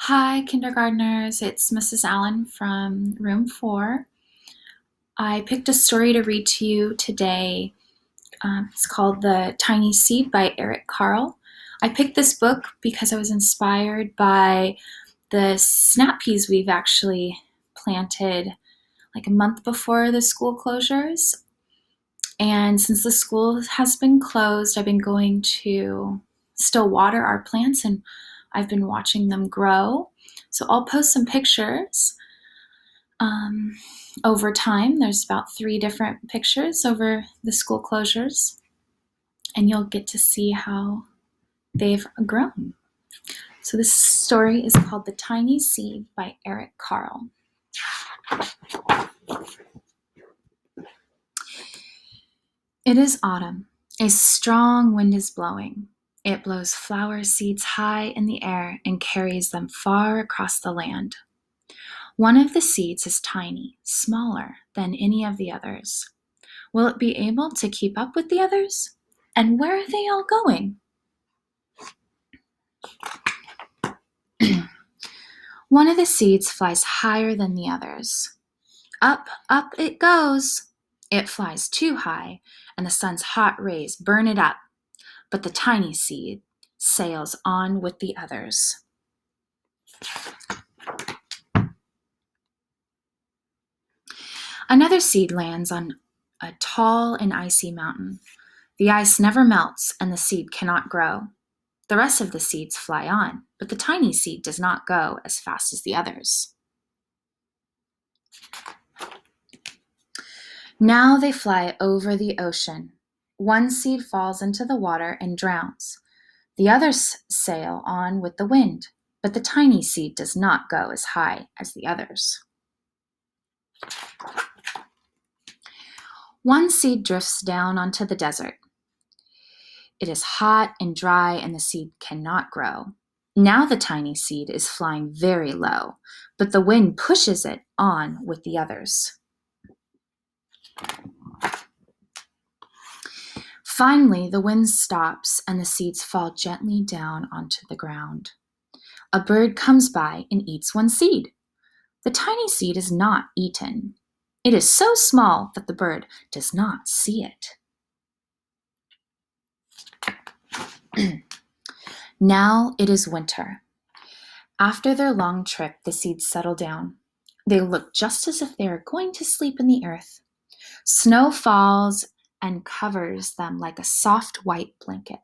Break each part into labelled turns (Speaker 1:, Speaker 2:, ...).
Speaker 1: Hi, kindergartners. It's Mrs. Allen from room 4. I picked a story to read to you today. It's called The Tiny Seed by Carle. I picked this book because I was inspired by the snap peas we've actually planted like a month before the school closures. And since the school has been closed, I've been going to still water our plants and I've been watching them grow. So I'll post some pictures over time. There's about 3 different pictures over the school closures, and you'll get to see how they've grown. So this story is called The Tiny Seed by Carle. It is autumn. A strong wind is blowing. It blows flower seeds high in the air and carries them far across the land. One of the seeds is tiny, smaller than any of the others. Will it be able to keep up with the others? And where are they all going? One of the seeds flies higher than the others. Up, up it goes. It flies too high, and the sun's hot rays burn it up. But the tiny seed sails on with the others. Another seed lands on a tall and icy mountain. The ice never melts, and the seed cannot grow. The rest of the seeds fly on, but the tiny seed does not go as fast as the others. Now they fly over the ocean. One seed falls into the water and drowns. The others sail on with the wind, but the tiny seed does not go as high as the others. One seed drifts down onto the desert. It is hot and dry, and the seed cannot grow. Now the tiny seed is flying very low, but the wind pushes it on with the others. Finally, the wind stops, and the seeds fall gently down onto the ground. A bird comes by and eats one seed. The tiny seed is not eaten. It is so small that the bird does not see it. Now it is winter. After their long trip, the seeds settle down. They look just as if they are going to sleep in the earth. Snow falls and covers them like a soft white blanket.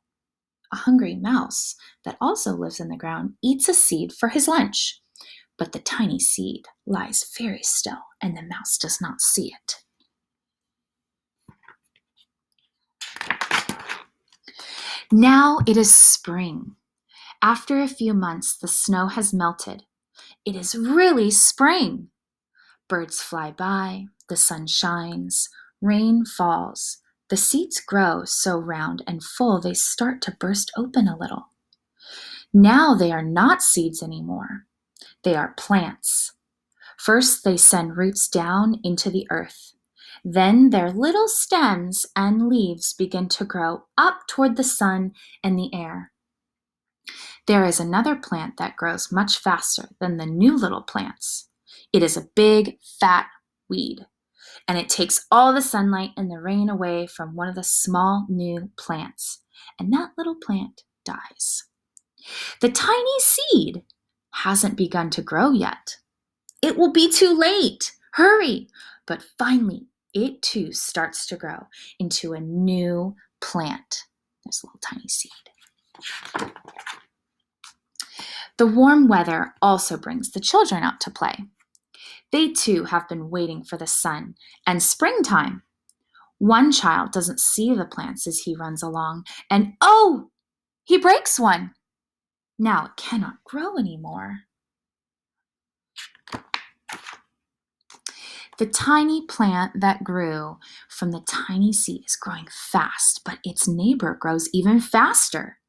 Speaker 1: A hungry mouse that also lives in the ground eats a seed for his lunch. But the tiny seed lies very still, and the mouse does not see it. Now it is spring. After a few months, the snow has melted. It is really spring. Birds fly by, the sun shines, rain falls. The seeds grow so round and full they start to burst open a little. Now they are not seeds anymore. They are plants. First, they send roots down into the earth. Then their little stems and leaves begin to grow up toward the sun and the air. There is another plant that grows much faster than the new little plants. It is a big, fat weed, and it takes all the sunlight and the rain away from one of the small new plants, and that little plant dies. The tiny seed hasn't begun to grow yet. It will be too late. Hurry! But finally, it too starts to grow into a new plant. This little tiny seed. The warm weather also brings the children out to play. They too have been waiting for the sun and springtime. One child doesn't see the plants as he runs along, and oh, he breaks one. Now it cannot grow anymore. The tiny plant that grew from the tiny seed is growing fast, but its neighbor grows even faster.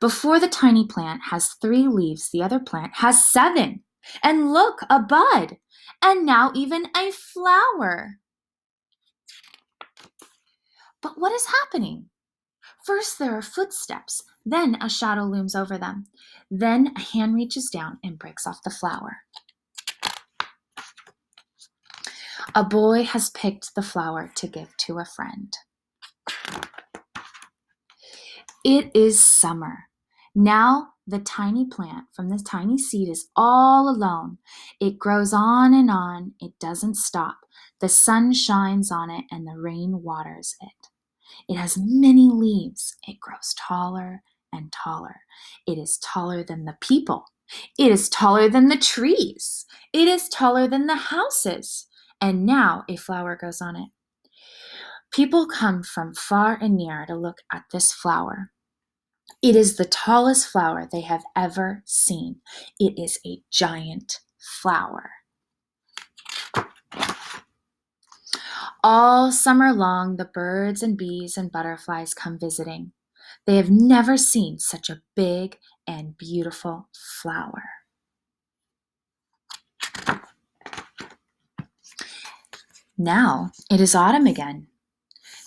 Speaker 1: Before the tiny plant has 3 leaves, the other plant has 7. And look, a bud, and now even a flower. But what is happening? First, there are footsteps, Then a shadow looms over them. Then a hand reaches down and breaks off the flower. A boy has picked the flower to give to a friend. It is summer. Now the tiny plant from the tiny seed is all alone. It grows on and on. It doesn't stop. The sun shines on it and the rain waters it. It has many leaves. It grows taller and taller. It is taller than the people. It is taller than the trees. It is taller than the houses. And now a flower grows on it. People come from far and near to look at this flower. It is the tallest flower they have ever seen. It is a giant flower. All summer long, the birds and bees and butterflies come visiting. They have never seen such a big and beautiful flower. Now it is autumn again.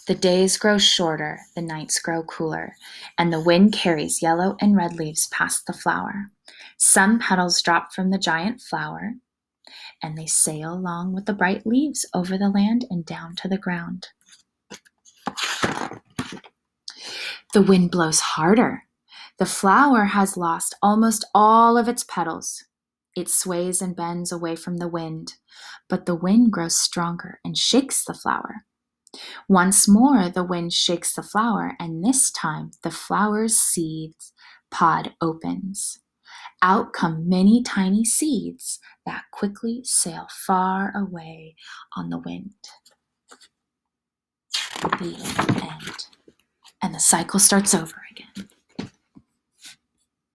Speaker 1: The days grow shorter, the nights grow cooler, and the wind carries yellow and red leaves past the flower. Some petals drop from the giant flower, and they sail along with the bright leaves over the land and down to the ground. The wind blows harder. The flower has lost almost all of its petals. It sways and bends away from the wind, but the wind grows stronger and shakes the flower. Once more, the wind shakes the flower, and this time the flower's seeds pod opens. Out come many tiny seeds that quickly sail far away on the wind. The end. And the cycle starts over again.